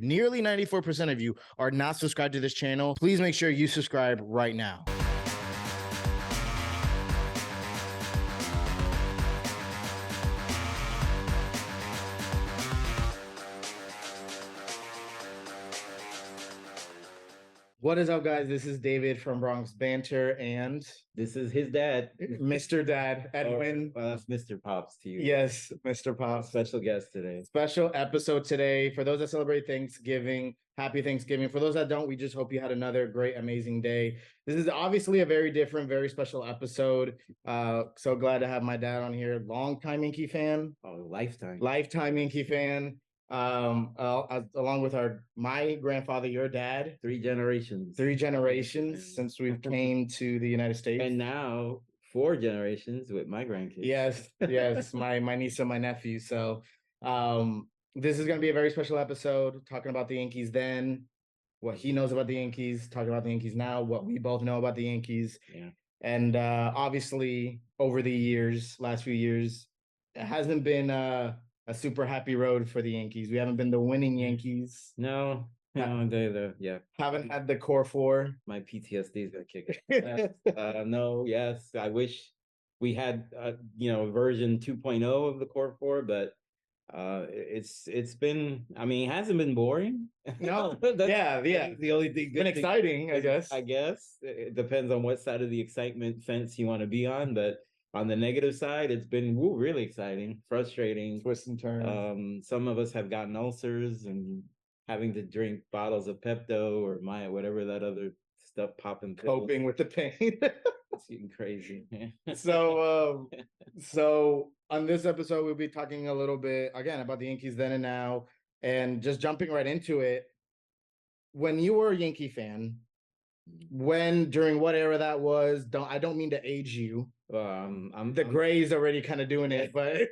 Nearly 94% of you are not subscribed to this channel. Please make sure you subscribe right now. What is up, guys? This is David from Bronx Banter, and this is his dad, Mr. Dad, Edwin. That's Mr. Pops to you. Yes, Mr. Pops. Special guest today. Special episode today. For those that celebrate Thanksgiving, happy Thanksgiving. For those that don't, we just hope you had another great, amazing day. This is obviously a very different, very special episode. So glad to have my dad on here. Longtime Yankee fan. Oh, lifetime Yankee fan. Along with my grandfather, your dad. Three generations since we've came to the United States, and now 4 generations with my grandkids. Yes, my niece and my nephew. So this is going to be a very special episode, talking about the Yankees then, what he knows about the Yankees, talking about the Yankees now, what we both know about the Yankees. And obviously over the last few years, it hasn't been a super happy road for the Yankees. We haven't been the winning Yankees. No, haven't had the core 4. My PTSD is gonna kick it. No, yes, I wish we had version 2.0 of the core 4, but it's been, I mean, it hasn't been boring. No. That's the only thing. Been exciting, I guess. It depends on what side of the excitement fence you want to be on, but on the negative side, it's been really exciting, frustrating, twists and turns. Some of us have gotten ulcers and having to drink bottles of Pepto or whatever that other stuff popping. Coping with the pain. It's getting crazy. So on this episode, we'll be talking a little bit again about the Yankees then and now, and just jumping right into it. When you were a Yankee fan, during what era that was? I don't mean to age you. I'm gray's already kind of doing it, but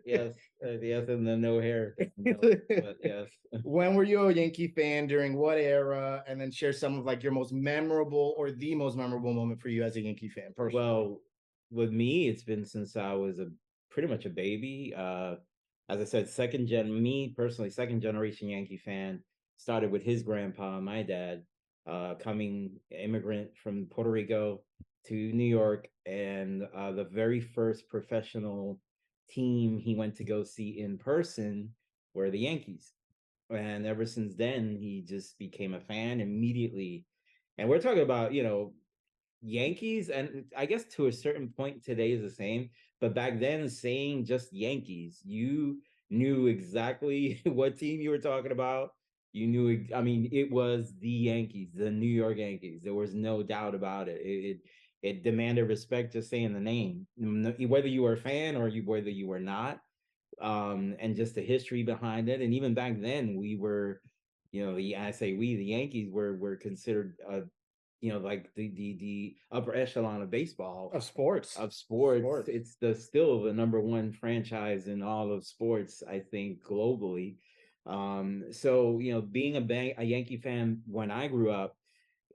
yes, and then no hair. But yes. When were you a Yankee fan? During what era? And then share some of like your most memorable or the most memorable moment for you as a Yankee fan. Personally. Well, with me, it's been since I was pretty much a baby. As I said, second generation Yankee fan. Started with his grandpa, my dad, coming immigrant from Puerto Rico to New York, and the very first professional team he went to go see in person were the Yankees. And ever since then, he just became a fan immediately. And we're talking about, Yankees, and I guess to a certain point today is the same, but back then saying just Yankees, you knew exactly what team you were talking about. You knew, I mean, it was the Yankees, the New York Yankees. There was no doubt about it. It demanded respect just saying the name, whether you were a fan or whether you were not, and just the history behind it. And even back then, we were, the Yankees were considered, like the upper echelon of baseball, of sports. It's still the number 1 franchise in all of sports, I think, globally. So being a Yankee fan when I grew up,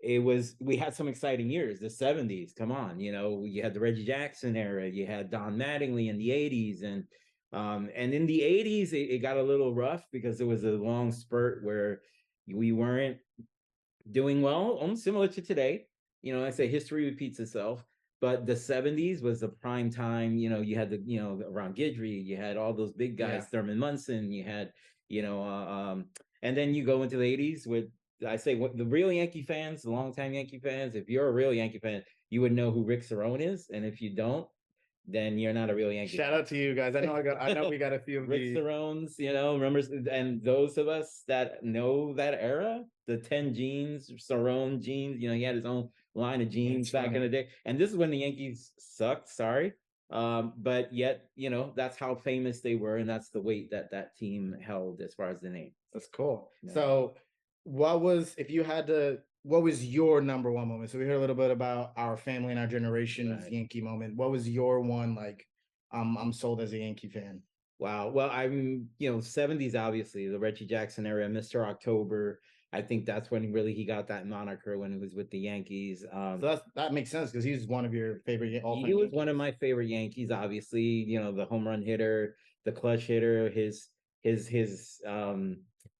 we had some exciting years. The 70s, come on, you had the Reggie Jackson era, you had Don Mattingly in the 80s, and in the 80s it got a little rough because there was a long spurt where we weren't doing well, almost similar to today. I say history repeats itself, but the 70s was the prime time. You had around Guidry, you had all those big guys, Thurman Munson, you had and then you go into the 80s with, I say, what the real Yankee fans, the longtime Yankee fans, if you're a real Yankee fan, you would know who Rick Cerone is, and if you don't, then you're not a real Yankee. Shout out to you guys. I know we got a few of Rick Cerones, remember, and those of us that know that era, the 10 jeans, Cerone jeans, he had his own line of jeans back in the day. And this is when the Yankees sucked, sorry. But yet, that's how famous they were, and that's the weight that team held as far as the name. That's cool. Yeah. So what was your number 1 moment? So we heard a little bit about our family and our generation's Yankee moment. What was your one, like, I'm sold as a Yankee fan? Wow. Well, I'm, 70s, obviously, the Reggie Jackson era, Mr. October. I think that's when really he got that moniker, when he was with the Yankees. So that makes sense, because he's one of your favorite. He was one of my favorite Yankees, obviously. The home run hitter, the clutch hitter, his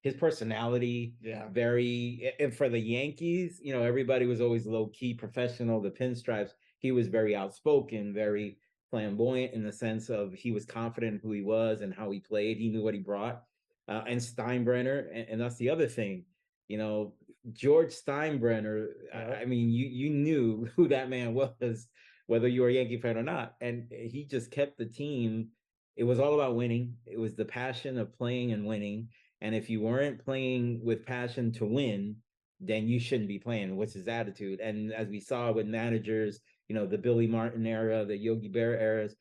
his personality, Yeah. very, and for the Yankees, everybody was always low key professional, the pinstripes. He was very outspoken, very flamboyant in the sense of he was confident in who he was and how he played. He knew what he brought. And Steinbrenner, and that's the other thing, you know, George Steinbrenner. Yeah. I mean, you knew who that man was, whether you were a Yankee fan or not, and he just kept the team. It was all about winning. It was the passion of playing and winning, and if you weren't playing with passion to win, then you shouldn't be playing. What's his attitude? And as we saw with managers, the Billy Martin era, the Yogi Berra eras,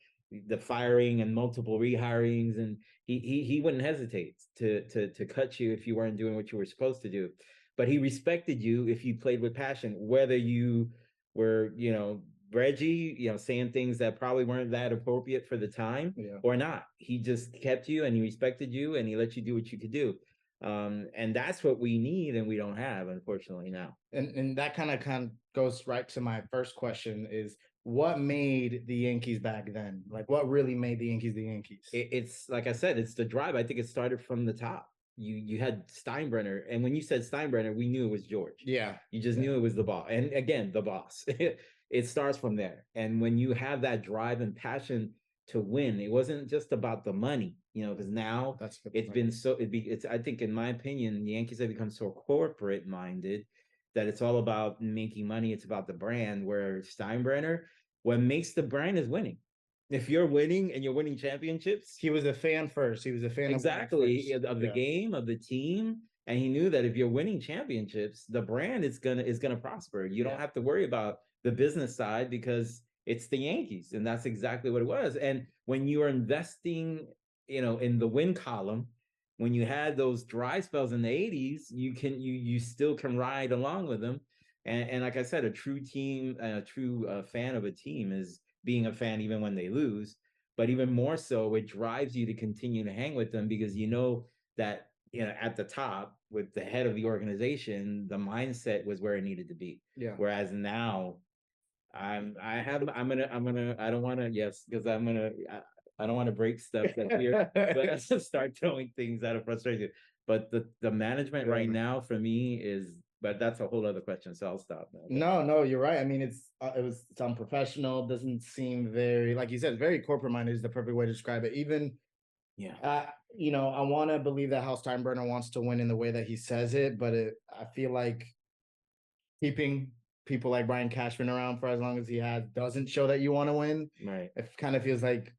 the firing and multiple rehirings, and he wouldn't hesitate to cut you if you weren't doing what you were supposed to do. But he respected you if you played with passion, whether you were, Reggie, saying things that probably weren't that appropriate for the time, Yeah. or not. He just kept you and he respected you and he let you do what you could do. And that's what we need and we don't have, unfortunately, now. And that kind of goes right to my first question is what made the Yankees back then? Like what really made the Yankees the Yankees? It's like I said, it's the drive. I think it started from the top. You had Steinbrenner, and when you said Steinbrenner, we knew it was George. Yeah. You just knew it was the boss. And again, the boss. It starts from there. And when you have that drive and passion to win, it wasn't just about the money, because now it's been so it's I think in my opinion, the Yankees have become so corporate minded that it's all about making money. It's about the brand, where Steinbrenner, what makes the brand is winning. If you're winning and you're winning championships, he was a fan first. He was a fan exactly of the game, of the team, and he knew that if you're winning championships, the brand is gonna prosper. You don't have to worry about the business side because it's the Yankees, and that's exactly what it was. And when you are investing, in the win column, when you had those dry spells in the 80s, you still can ride along with them. And like I said, a true team, a true fan of a team is being a fan even when they lose. But even more so, it drives you to continue to hang with them because you know that at the top with the head of the organization, the mindset was where it needed to be. Yeah. Whereas now, I don't want to, yes, because I don't want to break stuff that here, but I just start throwing things out of frustration. But the management right now for me is, but that's a whole other question. So I'll stop No, now. no, you're right. I mean, it's unprofessional. Doesn't seem very, like you said, very corporate minded is the perfect way to describe it. Even, I want to believe that Hal Steinbrenner wants to win in the way that he says it, but I feel like keeping people like Brian Cashman around for as long as he has doesn't show that you want to win. Right. It kind of feels like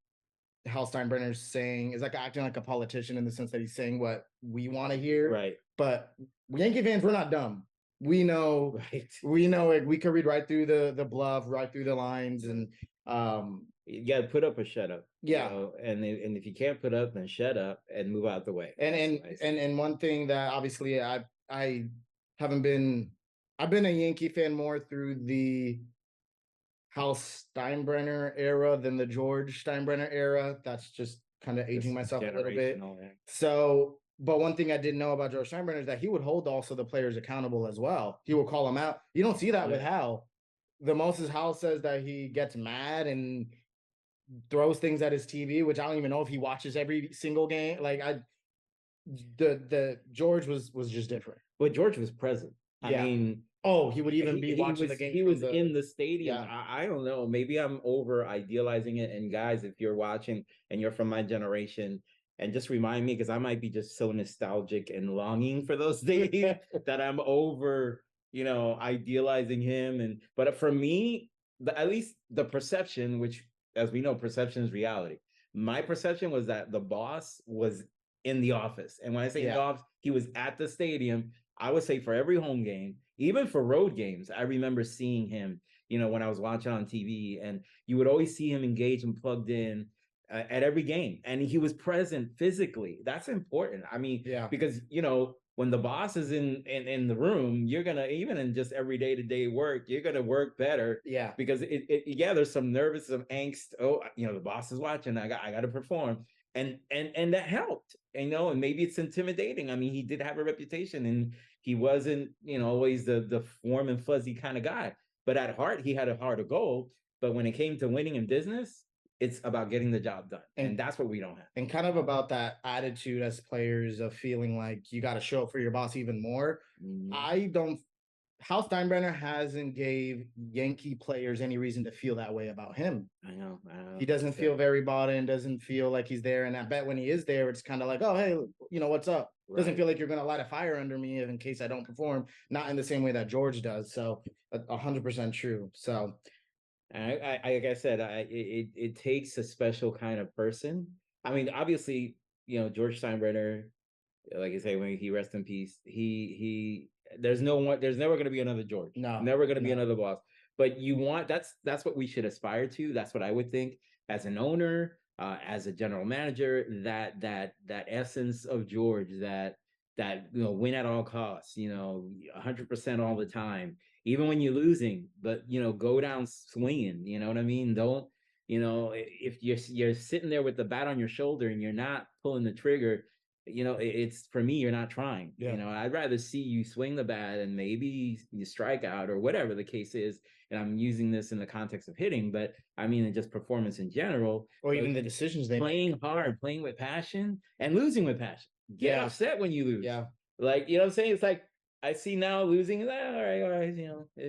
Hal Steinbrenner's saying is like acting like a politician in the sense that he's saying what we want to hear. Right. But Yankee fans, we're not dumb. We know, we know it. We could read right through the bluff, right through the lines, and you got to put up or shut up. Yeah. And if you can't put up, then shut up and move out the way. And one thing that obviously I haven't been, I've been a Yankee fan more through the Hal Steinbrenner era than the George Steinbrenner era. That's just kind of aging myself a little bit. So, but one thing I didn't know about George Steinbrenner is that he would hold also the players accountable as well. He will call them out. You don't see that with Hal. The most is Hal says that he gets mad and throws things at his TV, which I don't even know if he watches every single game. Like the George was just different. Well, George was present. I mean, he would even be watching the game. He was in the stadium. Yeah. I don't know. Maybe I'm over idealizing it. And guys, if you're watching and you're from my generation, and just remind me, because I might be just so nostalgic and longing for those days that I'm over, idealizing him. But for me, at least the perception, which as we know, perception is reality. My perception was that the boss was in the office. And when I say in the office, he was at the stadium. I would say for every home game, even for road games, I remember seeing him, when I was watching on TV, and you would always see him engaged and plugged in at every game. And he was present physically. That's important. I mean, because, when the boss is in the room, you're going to, even in just every day-to-day work, you're going to work better. Yeah. Because there's some nervous, some angst. Oh, the boss is watching. I got to perform. And that helped, and maybe it's intimidating. I mean, he did have a reputation and he wasn't, always the warm and fuzzy kind of guy, but at heart, he had a heart of gold. But when it came to winning in business, It's about getting the job done. And that's what we don't have. And kind of about that attitude as players of feeling like you got to show up for your boss even more. I don't Hal Steinbrenner hasn't gave Yankee players any reason to feel that way about him. I know. He doesn't feel very bought in, doesn't feel like he's there. And I bet when he is there, it's kind of like, oh, hey, what's up? Right. Doesn't feel like you're going to light a fire under me in case I don't perform. Not in the same way that George does. So 100% true. So like I said, it takes a special kind of person. I mean, obviously, George Steinbrenner, like I say, when he rests in peace, there's never going to be another George. No, never going to be another boss. But that's what we should aspire to. That's what I would think as an owner, as a general manager. That essence of George, that win at all costs. 100% all the time, even when you're losing. But go down swinging. You know what I mean? Don't. If you're sitting there with the bat on your shoulder and you're not pulling the trigger, it's for me, you're not trying. Yeah. I'd rather see you swing the bat and maybe you strike out or whatever the case is. And I'm using this in the context of hitting, but I mean, in just performance in general, or even the decisions they playing hard, playing with passion and losing with passion. Get upset when you lose. Yeah. Like, what I'm saying? It's like, I see now losing, all right,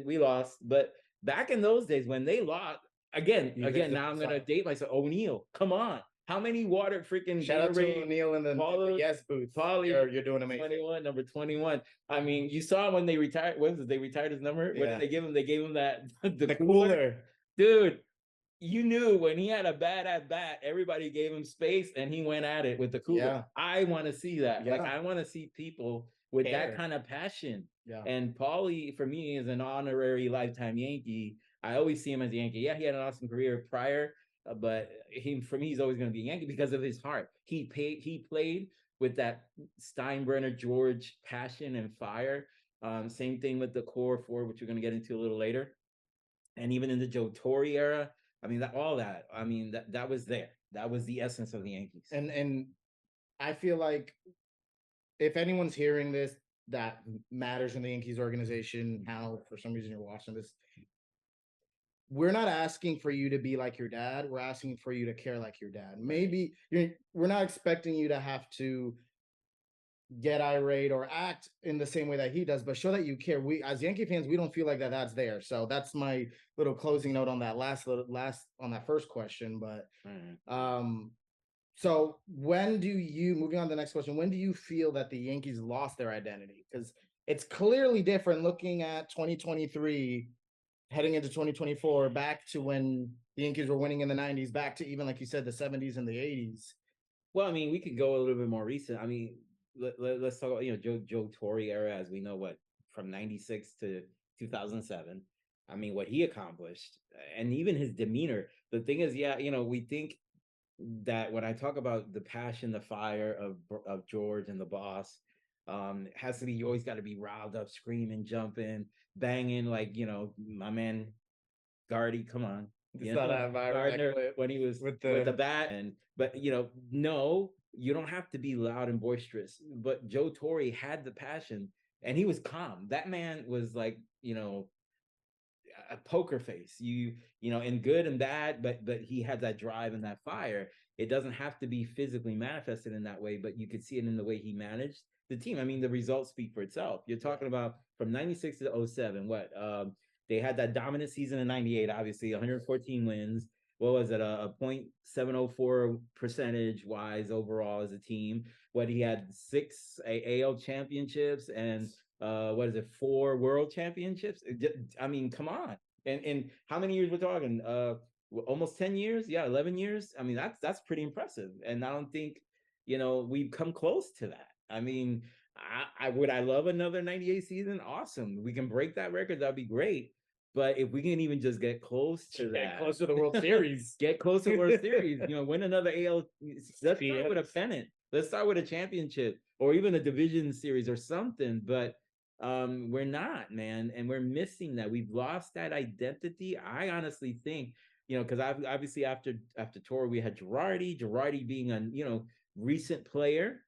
we lost. But back in those days when they lost, again, now I'm going to date myself. O'Neal, come on. How many water freaking shout out to O'Neal in the yes booth? Paulie, you're doing amazing. Number 21. I mean, you saw when they retired. What was it? They retired his number. What did they give him? They gave him that the cooler. Dude, you knew when he had a bad at bat, everybody gave him space and he went at it with the cooler. Yeah. I want to see that. Like, I want to see people with that kind of passion. Yeah. And Paulie, for me, is an honorary lifetime Yankee. I always see him as a Yankee. Yeah, he had an awesome career prior. But for me, he's always going to be a Yankee because of his heart. He played with that Steinbrenner George passion and fire. Same thing with the core four, which we're going to get into a little later. And even in the Joe Torre era, I mean, that was there. That was the essence of the Yankees. And I feel like if anyone's hearing this that matters in the Yankees organization, how for some reason you're watching this, we're not asking for you to be like your dad. We're asking for you to care like your dad. Maybe we're not expecting you to have to get irate or act in the same way that he does, but show that you care. We, as Yankee fans, we don't feel like that's there. So that's my little closing note on that on that first question. But so when do you, moving on to the next question, when do you feel that the Yankees lost their identity? Because it's clearly different looking at 2023 heading into 2024, back to when the Yankees were winning in the 90s, back to even, like you said, the 70s and the 80s. Well, I mean, we could go a little bit more recent. I mean, let's talk about, Joe Torre era, as we know, from 96 to 2007. I mean, what he accomplished and even his demeanor. The thing is, we think that when I talk about the passion, the fire of George and the boss, it has to be, you always got to be riled up, screaming, jumping, banging, like, my man Gardy, come on. Gardner when he was with the bat. But no, you don't have to be loud and boisterous. But Joe Torre had the passion and he was calm. That man was like, a poker face, in good and bad, but he had that drive and that fire. It doesn't have to be physically manifested in that way, but you could see it in the way he managed the team. I mean, the results speak for itself. You're talking about from 96 to 07, they had that dominant season in 98, obviously 114 wins. What was it? A 0.704 percentage wise overall as a team. He had 6 AL championships and 4 world championships. I mean, come on. And how many years we're talking? Almost 10 years? Yeah, 11 years. I mean, that's pretty impressive. And I don't think, we've come close to that. I mean, I would love another 98 season. Awesome. We can break that record. That'd be great. But if we can even just get close to that, close to the World Series, get close to the World Series, win another AL. Let's start with a pennant. Let's start with a championship or even a division series or something. But we're not, man, and we're missing that. We've lost that identity. I honestly think, because obviously after Torre, we had Girardi being a recent player,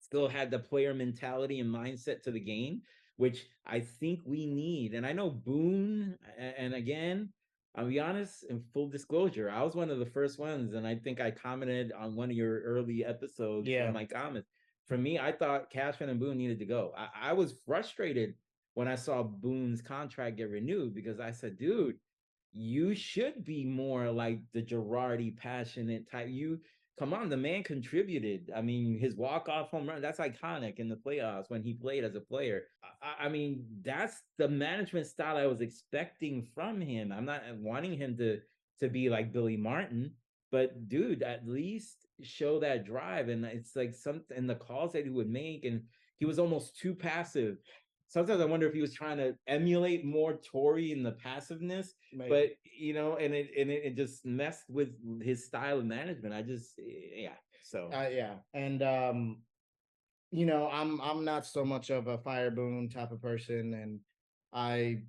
still had the player mentality and mindset to the game, which I think we need. And I know Boone, and again, I'll be honest, in full disclosure, I was one of the first ones, and I think I commented on one of your early episodes in Yeah. my comments. For me, I thought Cashman and Boone needed to go. I was frustrated when I saw Boone's contract get renewed because I said, dude, you should be more like the Girardi passionate type. You come on, the man contributed. I mean, his walk-off home run, that's iconic in the playoffs when he played as a player. I mean, that's the management style I was expecting from him. I'm not wanting him to be like Billy Martin, but dude, at least show that drive. And it's like something in the calls that he would make, and he was almost too passive. Sometimes I wonder if he was trying to emulate more Torre in the passiveness, Maybe. but it just messed with his style of management. I just yeah. So yeah, and I'm not so much of a Fire Boone type of person, and I,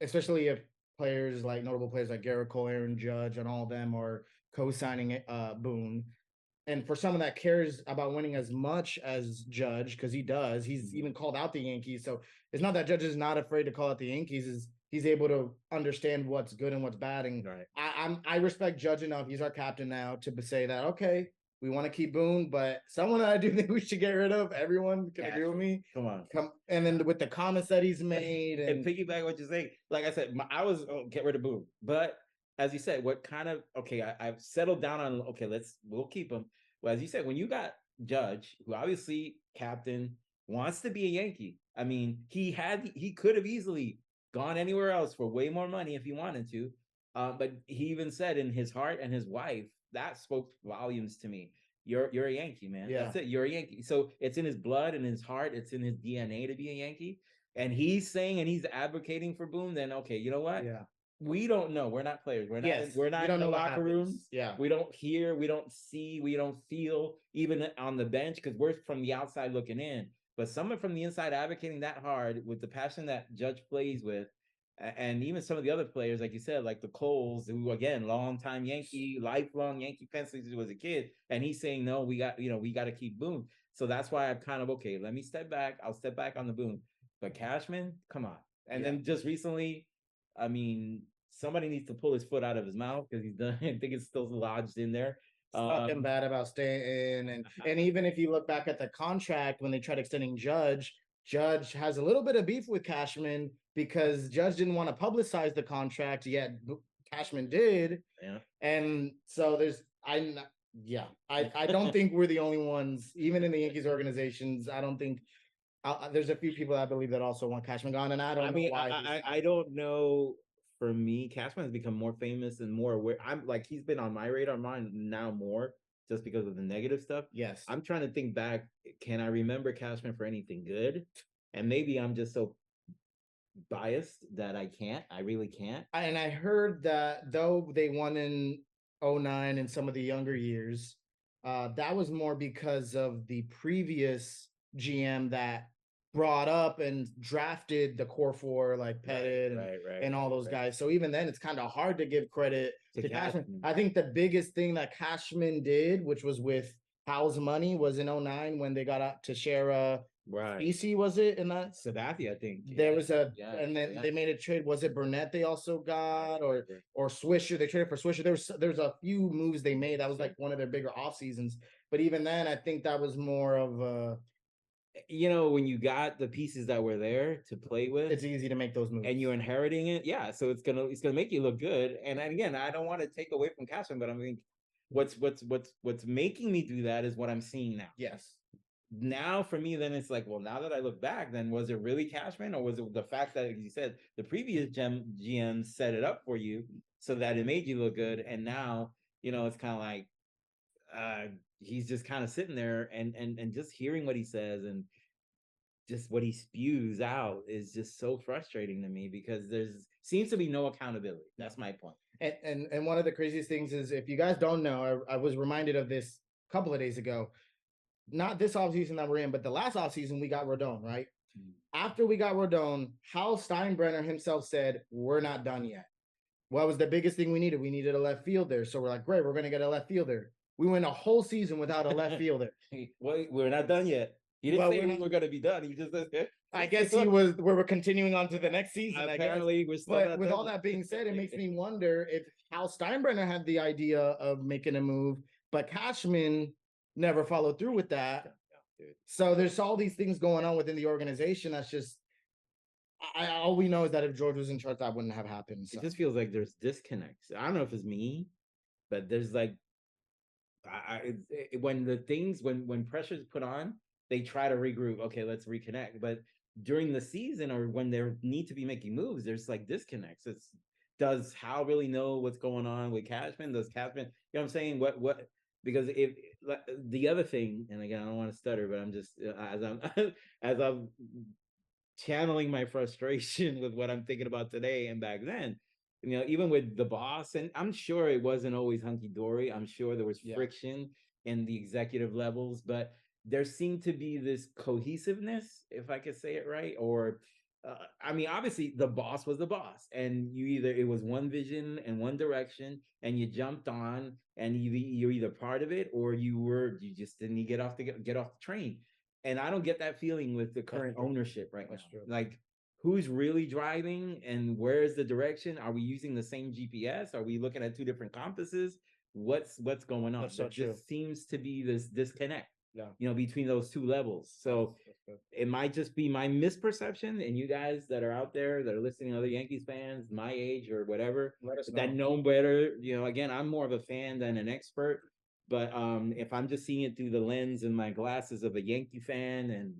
especially if players like notable players like Garrett Cole, Aaron Judge, and all of them are co-signing Boone. And for someone that cares about winning as much as Judge, because he does, he's even called out the Yankees. So it's not that Judge is not afraid to call out the Yankees. Is he's able to understand what's good and what's bad. And right. I respect Judge enough. He's our captain now to say that okay, we want to keep Boone, but someone that I do think we should get rid of. Everyone can agree with me. Come on. And then with the comments that he's made, and piggyback what you're saying. Like I said, I was get rid of Boone, but as you said, what kind of I've settled down on we'll keep him. Well, as you said, when you got Judge, who obviously captain wants to be a Yankee. I mean, he could have easily gone anywhere else for way more money if he wanted to. But he even said in his heart and his wife, that spoke volumes to me. You're a Yankee, man. Yeah. That's it. You're a Yankee. So it's in his blood and his heart. It's in his DNA to be a Yankee. And he's saying and he's advocating for Boone. Then okay, you know what? Yeah. We don't know. We're not players. We're not. Yes. We're not in the locker rooms. Yeah. We don't hear. We don't see. We don't feel. Even on the bench, because we're from the outside looking in. But someone from the inside advocating that hard with the passion that Judge plays with, and even some of the other players, like you said, like the Coles, who again, longtime Yankee, lifelong Yankee fan since he was a kid, and he's saying, no, we got to keep Boone. So that's why I'm kind of okay. Let me step back. I'll step back on the Boone, but Cashman, come on. And then just recently, I mean, somebody needs to pull his foot out of his mouth because he's done. I think it's still lodged in there. Talking bad about staying, and even if you look back at the contract when they tried extending Judge has a little bit of beef with Cashman because Judge didn't want to publicize the contract, yet Cashman did. Yeah. And so I don't think we're the only ones, even in the Yankees organizations. I don't think there's a few people I believe that also want Cashman gone, and I don't know why. I don't know. For me, Cashman has become more famous and more aware. I'm like he's been on my radar, mine now more just because of the negative stuff. Yes, I'm trying to think back. Can I remember Cashman for anything good? And maybe I'm just so biased that I can't. I really can't. And I heard that though they won in 09 and some of the younger years, that was more because of the previous GM that brought up and drafted the core four like Pettit and all those guys. So even then, it's kind of hard to give credit to Cashman. I think the biggest thing that Cashman did, which was with Powell's money, was in 09 when they got out to share BC, was it in that? Sabathia, I think. There was and then they made a trade. Was it Burnett they also got or Swisher? They traded for Swisher. There's a few moves they made. That was like one of their bigger off seasons. But even then, I think that was more of a when you got the pieces that were there to play with, it's easy to make those moves. And you're inheriting it. Yeah. So it's gonna make you look good. And again, I don't want to take away from Cashman, but I mean what's making me do that is what I'm seeing now. Yes. Now for me, then it's like, well, now that I look back, then was it really Cashman or was it the fact that, as you said, the previous GM set it up for you so that it made you look good? And now, it's kind of like he's just kind of sitting there and just hearing what he says and just what he spews out is just so frustrating to me because there's seems to be no accountability. That's my point. And one of the craziest things is, if you guys don't know, I was reminded of this a couple of days ago. Not this offseason that we're in, but the last offseason we got Rodon, right? After we got Rodon, Hal Steinbrenner himself said, we're not done yet. What was the biggest thing we needed? We needed a left fielder. So we're like, great, we're going to get a left fielder. We went a whole season without a left fielder. Well, we're not done yet. You didn't say we were going to be done. You just said, I guess he was. We're continuing on to the next season. Apparently, we're still. But with all that being said, it makes me wonder if Hal Steinbrenner had the idea of making a move, but Cashman never followed through with that. So there's all these things going on within the organization. That's just. All we know is that if George was in charge, that wouldn't have happened. So. It just feels like there's disconnects. I don't know if it's me, but there's like, when the things when pressure's put on, they try to regroup. Okay, let's reconnect. But during the season or when they need to be making moves, there's like disconnects. It's does Hal really know what's going on with Cashman? Does Cashman, you know what I'm saying? What because if the other thing, and again, I don't want to stutter, but I'm just as I'm as I'm channeling my frustration with what I'm thinking about today and back then. You know, even with the boss, and I'm sure it wasn't always hunky dory. I'm sure there was friction in the executive levels, but there seemed to be this cohesiveness, if I could say it right. Or, I mean, obviously the boss was the boss, and you either it was one vision and one direction, and you jumped on, and you're either part of it or you just didn't get off the train. And I don't get that feeling with the current ownership right now. Like, who's really driving and where's the direction? Are we using the same GPS? Are we looking at two different compasses? What's going on? That's so true. Just seems to be this disconnect, you know, between those two levels. So it might just be my misperception, and you guys that are out there that are listening, other Yankees fans, my age or whatever, that know better. You know, again, I'm more of a fan than an expert. But if I'm just seeing it through the lens and my glasses of a Yankee fan, and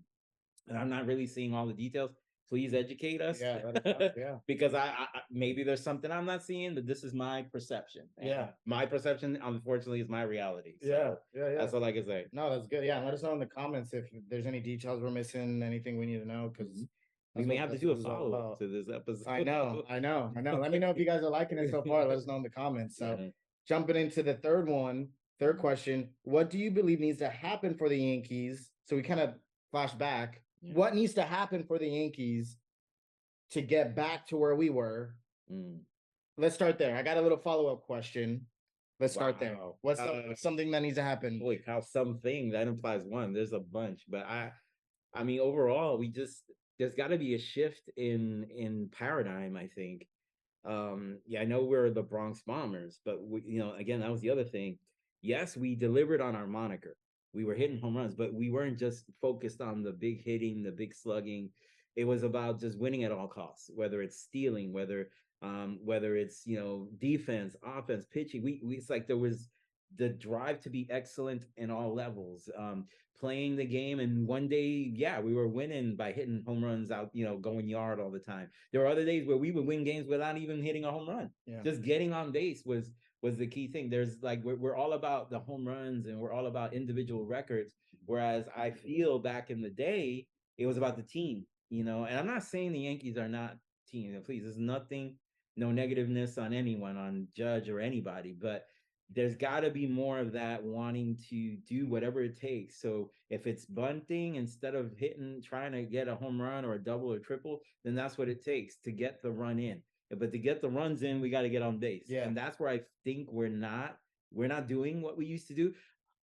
I'm not really seeing all the details, please educate us. Yeah. Because I maybe there's something I'm not seeing, but this is my perception. And my perception, unfortunately, is my reality. So that's all I can say. No, that's good. Yeah, let us know in the comments if there's any details we're missing, anything we need to know, because we may have to do a follow-up to this episode. I know. Let me know if you guys are liking it so far. Let us know in the comments. So jumping into the third question, what do you believe needs to happen for the Yankees? So we kind of flash back. What needs to happen for the Yankees to get back to where we were? Let's start there. I got a little follow-up question. Let's start there. What's something that needs to happen? Holy cow, something that implies one. There's a bunch, but I mean, overall, there's got to be a shift in paradigm, I think. I know we're the Bronx Bombers, but you know, again, that was the other thing. Yes, we delivered on our moniker. We were hitting home runs, but we weren't just focused on the big hitting, the big slugging. It was about just winning at all costs, whether it's stealing, whether it's, you know, defense, offense, pitching. We it's like there was the drive to be excellent in all levels, playing the game. And one day, we were winning by hitting home runs out, you know, going yard all the time. There were other days where we would win games without even hitting a home run. Just getting on base was the key thing. There's like, we're all about the home runs and we're all about individual records. Whereas I feel back in the day, it was about the team, you know. And I'm not saying the Yankees are not team. Please, there's nothing, no negativeness on anyone, on Judge or anybody, but there's got to be more of that wanting to do whatever it takes. So if it's bunting instead of trying to get a home run or a double or triple, then that's what it takes to get the run in. But to get the runs in, we got to get on base. And that's where I think we're not doing what we used to do.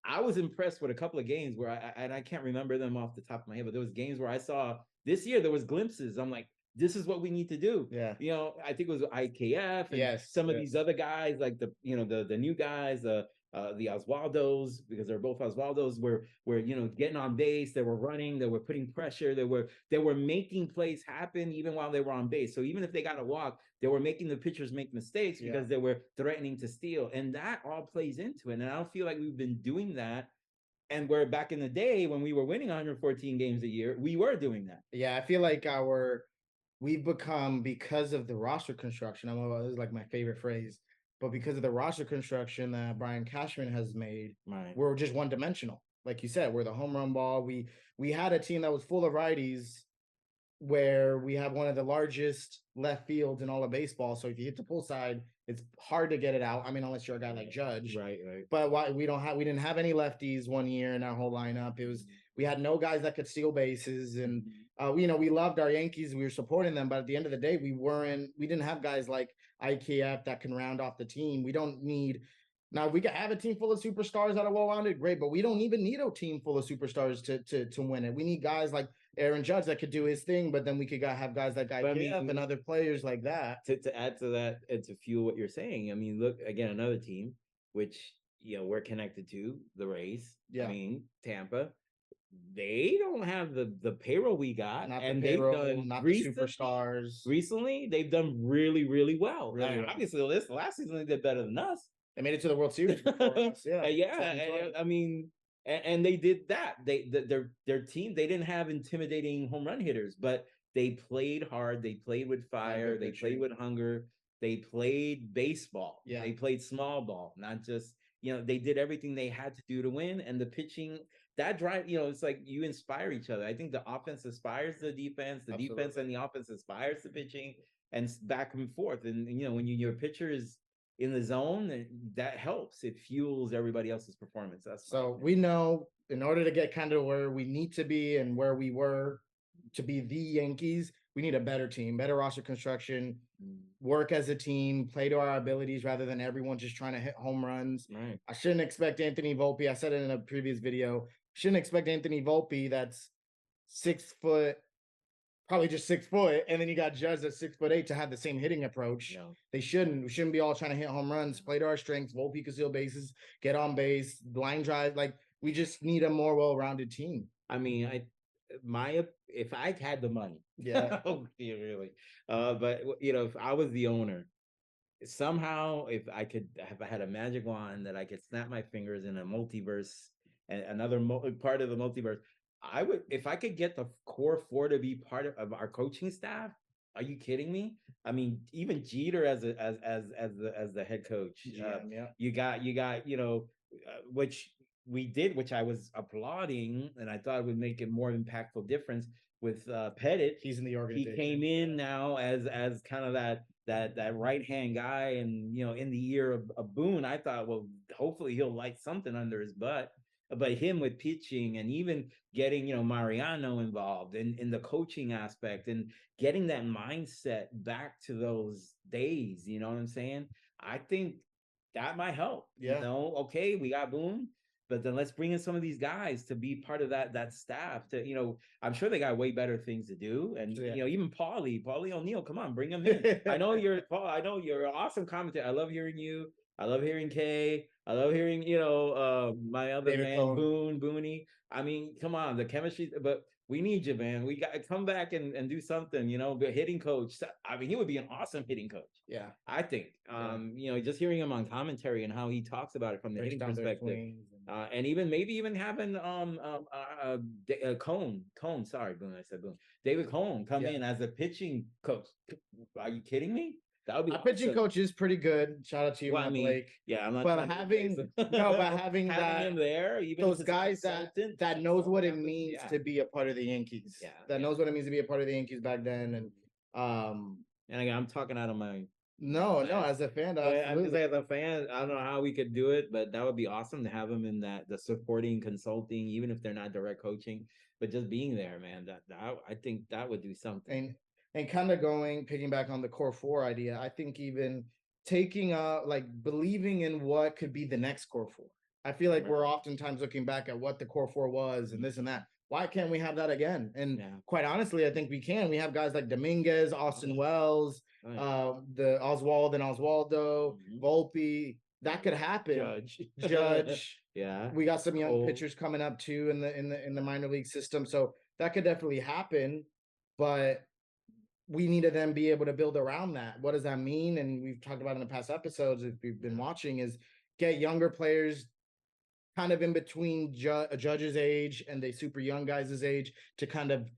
I was impressed with a couple of games where I can't remember them off the top of my head, but there was games where I saw this year, there was glimpses. I'm like, this is what we need to do. You know, I think it was IKF and some of these other guys, like the new guys, the Oswaldos, because they're both Oswaldos, were you know, getting on base, they were running, they were putting pressure, they were making plays happen even while they were on base. So even if they got a walk, they were making the pitchers make mistakes because they were threatening to steal. And that all plays into it. And I don't feel like we've been doing that. And where back in the day when we were winning 114 games a year, we were doing that. Yeah, I feel like we've become, because of the roster construction, this is like my favorite phrase, but because of the roster construction that Brian Cashman has made, we're just one dimensional. Like you said, we're the home run ball. We had a team that was full of righties, where we have one of the largest left fields in all of baseball. So if you hit the pull side, it's hard to get it out. I mean, unless you're a guy like Judge. Right. But we didn't have any lefties one year in our whole lineup. We had no guys that could steal bases, and you know, we loved our Yankees. We were supporting them, but at the end of the day, we didn't have guys like IKF that can round off the team. We don't need. Now, we can have a team full of superstars that are well-rounded, great, but we don't even need a team full of superstars to win it. We need guys like, Aaron Judge that could do his thing, but then we could have guys like IKF and other players like that. To add to that and to fuel what you're saying, I mean, look again, another team which we're connected to, the Rays. Yeah. I mean, Tampa. They don't have the payroll we got, Not and the payroll, they've done not recently, the superstars. Recently, they've done really, really well. Really well. Obviously, this last season they did better than us. They made it to the World Series before us. Yeah, yeah. I mean, and they did that. Their team, they didn't have intimidating home run hitters, but they played hard. They played with fire. They played with hunger. They played baseball. Yeah. They played small ball, not just they did everything they had to do to win. And the pitching, that drive, it's like you inspire each other. I think the offense inspires the defense, the defense and the offense inspires the pitching, and back and forth. And when your pitcher is in the zone, that helps. It fuels everybody else's performance. So we know in order to get kind of where we need to be and where we were to be the Yankees, we need a better team, better roster construction, work as a team, play to our abilities rather than everyone just trying to hit home runs. Right. I shouldn't expect Anthony Volpe. I said it in a previous video. Shouldn't expect Anthony Volpe that's 6 foot, probably just 6 foot, and then you got Judge at 6'8" to have the same hitting approach. No. They shouldn't. We shouldn't be all trying to hit home runs. Play to our strengths. Volpe can steal bases, get on base, line drive. Like we just need a more well-rounded team. I mean, if I had the money, yeah, really. But if I was the owner, somehow, if I had a magic wand that I could snap my fingers in a multiverse and another part of the multiverse, I would, if I could get the core four to be part of our coaching staff. Are you kidding me? I mean, even Jeter as the head coach. Yeah. You got which we did, which I was applauding, and I thought would make it more impactful difference with Pettit. He's in the organization. He came in now as kind of that right hand guy, and in the ear of Boone. I thought, well, hopefully he'll light something under his butt. But him with pitching and even getting Mariano involved in the coaching aspect and getting that mindset back to those days, you know what I'm saying? I think that might help. Yeah. Okay, we got Boone, but then let's bring in some of these guys to be part of that staff. To I'm sure they got way better things to do. And even Paulie O'Neill, come on, bring him in. I know you're Paul. I know you're an awesome commentator. I love hearing you. I love hearing Kay. I love hearing my other David man Booney. I mean, come on, the chemistry. But we need you, man. We got to come back and do something. The hitting coach. I mean, he would be an awesome hitting coach. Yeah, I think. Just hearing him on commentary and how he talks about it from the hitting perspective, and maybe even having Cone. Sorry, Boone. I said Boone. David Cone come in as a pitching coach. Are you kidding me? That would be awesome. Pitching coach is pretty good. Shout out to you, Blake. Yeah, I'm not. But having having that him there, even those guys that knows what it means to be a part of the Yankees. Yeah, that knows what it means to be a part of the Yankees back then. And again, I'm talking out of my. No, as a fan, I'm just as a fan. I don't know how we could do it, but that would be awesome to have them in the supporting, consulting, even if they're not direct coaching, but just being there, man. That I think that would do something. And kind of picking back on the core four idea, I think even taking believing in what could be the next core four. I feel like we're oftentimes looking back at what the core four was and this and that. Why can't we have that again? And quite honestly, I think we can. We have guys like Dominguez, Austin Wells, the Oswald and Oswaldo, Volpe. That could happen. Judge. Yeah. We got some young pitchers coming up too in the minor league system. So that could definitely happen. But we need to then be able to build around that. What does that mean? And we've talked about in the past episodes, if you've been watching, is get younger players kind of in between Judge's age and the super young guys' age to kind of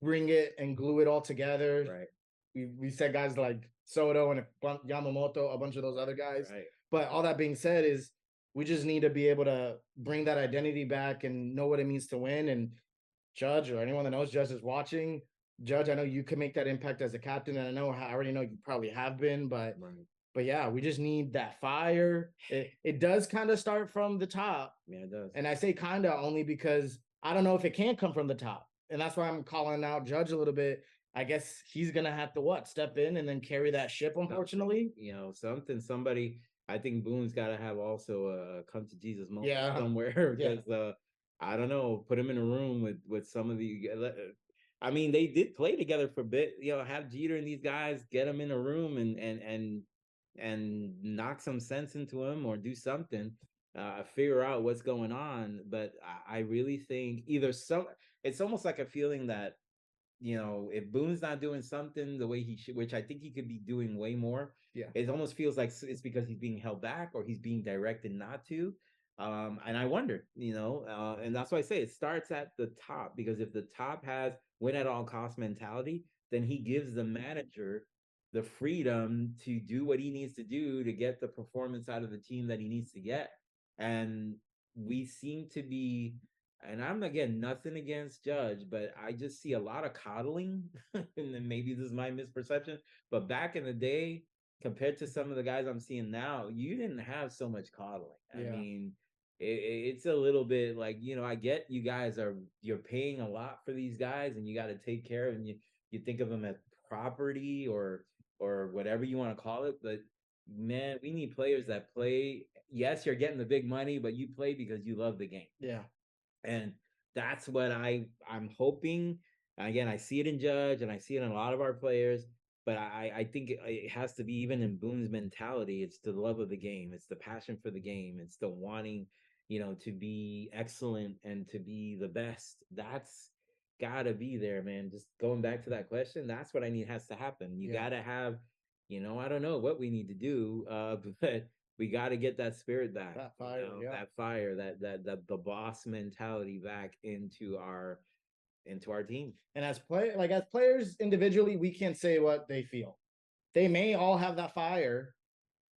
bring it and glue it all together. Right. We said guys like Soto and Yamamoto, a bunch of those other guys. Right. But all that being said is we just need to be able to bring that identity back and know what it means to win. And Judge, or anyone that knows Judge is watching, Judge, I know you can make that impact as a captain, and I already know you probably have been, but yeah, we just need that fire. It does kind of start from the top. Yeah, it does. And I say kind of only because I don't know if it can come from the top, and that's why I'm calling out Judge a little bit. I guess he's gonna have to step in and then carry that ship. Unfortunately, somebody. I think Boone's got to have also a come to Jesus moment somewhere because I don't know, put him in a room with some of the I mean, they did play together for a bit. Have Jeter and these guys get them in a room and knock some sense into them or do something, figure out what's going on. But I really think it's almost like a feeling that if Boone's not doing something the way he should, which I think he could be doing way more, Yeah. it almost feels like it's because he's being held back or he's being directed not to. And I wonder, and that's why I say it starts at the top, because if the top has win at all cost mentality, then he gives the manager the freedom to do what he needs to do to get the performance out of the team that he needs to get. And we seem to be, and I'm again nothing against Judge, but I just see a lot of coddling. And then maybe this is my misperception, but back in the day, compared to some of the guys I'm seeing now, you didn't have so much coddling. I mean, it's a little bit like, I get you guys you're paying a lot for these guys and you got to take care of, and you think of them as property or whatever you want to call it, but man, we need players that play. Yes, you're getting the big money, but you play because you love the game. Yeah. And that's what I'm hoping. Again, I see it in Judge and I see it in a lot of our players, but I think it has to be even in Boone's mentality. It's the love of the game. It's the passion for the game. It's the wanting, to be excellent and to be the best. That's gotta be there, man. Just going back to that question, that's what I need has to happen. You gotta have, I don't know what we need to do, but we got to get that spirit back, That fire, that fire, that the boss mentality back into our team. And as players individually, we can't say what they feel. They may all have that fire,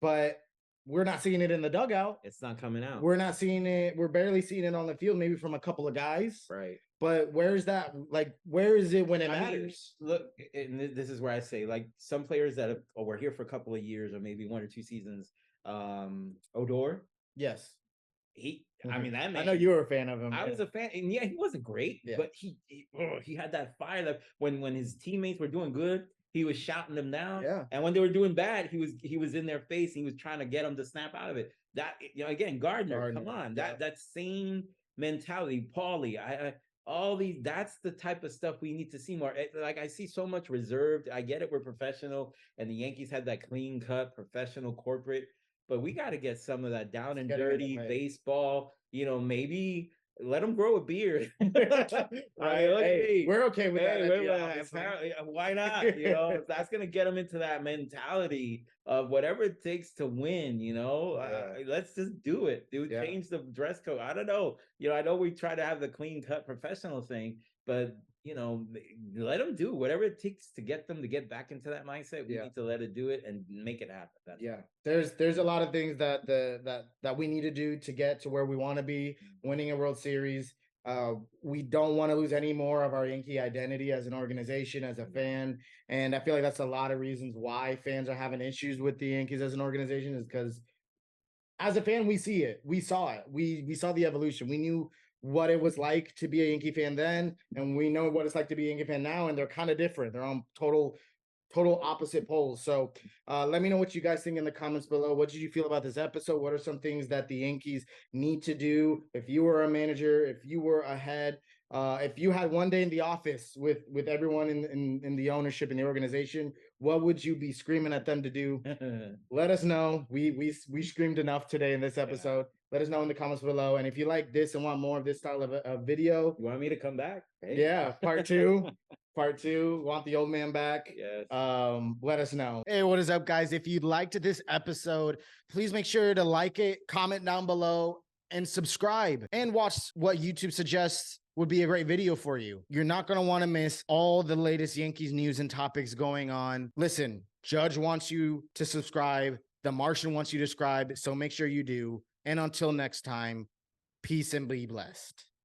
but we're not seeing it in the dugout. It's not coming out. We're not seeing it. We're barely seeing it on the field, maybe from a couple of guys. Right. But where's that? Like, where is it when it matters? Mean, look, and this is where I say, like, some players that were here for a couple of years or maybe 1 or 2 seasons. Odor. Yes. I mean, that man. I know you were a fan of him. I was a fan, and he wasn't great, but he had that fire that when his teammates were doing good, he was shouting them down. Yeah. And when they were doing bad, he was in their face. He was trying to get them to snap out of it. That again, Gardner, come on, that same mentality, Paulie, all these. That's the type of stuff we need to see more. Like I see so much reserved. I get it, we're professional, and the Yankees had that clean cut, professional corporate. But we got to get some of that down and dirty baseball. Maybe let them grow a beard. We're okay with that. Apparently, why not? That's gonna get them into that mentality of whatever it takes to win. Let's just do it. Change the dress code. I don't know. I know we try to have the clean cut professional thing, but let them do whatever it takes to get them to get back into that mindset. We need to let it do it and make it happen. There's a lot of things that we need to do to get to where we want to be, winning a World Series. We don't want to lose any more of our Yankee identity as an organization, as a fan. And I feel like that's a lot of reasons why fans are having issues with the Yankees as an organization, is because as a fan, we see it. We saw it. We saw the evolution. We knew what it was like to be a Yankee fan then, and we know what it's like to be a Yankee fan now, and they're kind of different. They're on total opposite poles. So let me know what you guys think in the comments below. What did you feel about this episode? What are some things that the Yankees need to do? If you were a manager, if you were a head, if you had one day in the office with everyone in the ownership in the organization, what would you be screaming at them to do? Let us know. We screamed enough today in this episode. Let us know in the comments below. And if you like this and want more of this style of a video, you want me to come back? Hey. Yeah, part 2. Part 2, want the old man back? Yes. Let us know. Hey, what is up, guys? If you liked this episode, please make sure to like it, comment down below, and subscribe. And watch what YouTube suggests would be a great video for you. You're not going to want to miss all the latest Yankees news and topics going on. Listen, Judge wants you to subscribe. The Martian wants you to subscribe, so make sure you do. And until next time, peace and be blessed.